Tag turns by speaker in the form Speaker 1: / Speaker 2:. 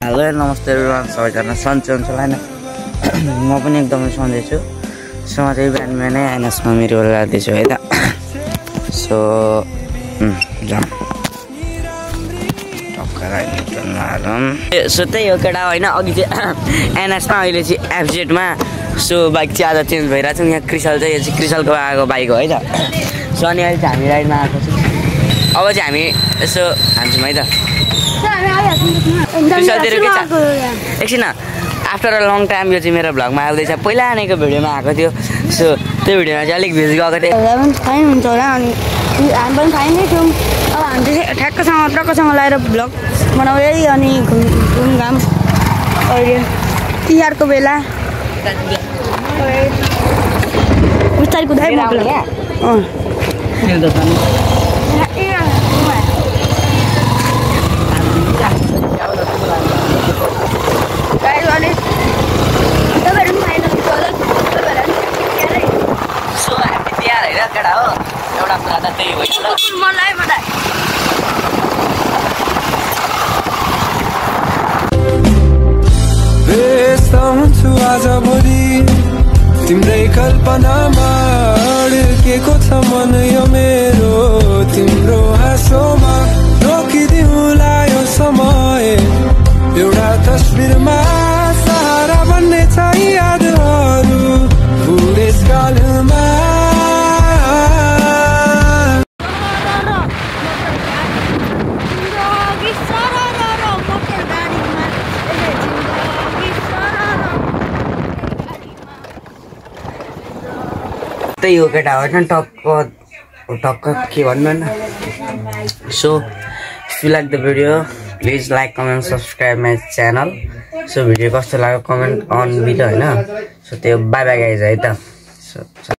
Speaker 1: Hello नमस्ते everyone, सबैजना सन्चै हुन्छ होला हैन। म पनि एकदमै सन्चै छु। सो म चाहिँ बिहान बिहानै आइनसमा मेरो जाँदैछु है त। सो जाम सो त्यही हो केटा होइन। अघि चाहिँ एनएसमा, अहिले चाहिँ एफजेडमा। सो बाइक चाहिँ आज चेन्ज भइरहेको छ। यहाँ क्रिसल चाहिँ, यो चाहिँ क्रिसलको आएको बाइक हो है त। सो अनि अहिले चाहिँ हामी राइडमा आएको छौँ। अब चाहिँ हामी यसो हान्छौँ है त। क्रिसलतिर के छ एकछिन। आफ्टर अ लङ टाइम यो चाहिँ मेरो भ्लगमा आउँदैछ। पहिला आनेको भिडियोमा आएको थियो। सो त्यो भिडियोमा चाहिँ अलिक भ्युज गएको थियो।
Speaker 2: फाइन हुन्छ होला अनि हामी पनि फाइनै थियौँ। अब हामी चाहिँ ट्र्याक्कसँग लगाएर भ्लग बनाउँदै अनि घुमघाम अहिले तिहारको बेला बिस्तारै कुदाइ
Speaker 1: केटा हो एउटा कुरा त त्यही होइन।
Speaker 3: व्यस्त हुन्छु आजभोलि तिम्रै कल्पनामा अड्केको छ मन यो मेरो। तिम्रो हाँसोमा रोकिदिउँला यो समय एउटा तस्बिरमा सहारा बन्ने छ यादहरू बुढेसकालमा।
Speaker 1: त्यही हो केटा होइन। टक्क के भन्नु होइन। So if you like the video please like comment subscribe my channel. So video कस्तो लाग्यो कमेन्ट अन बिलो होइन। सो त्यो बाई बाई गाइज है त। सो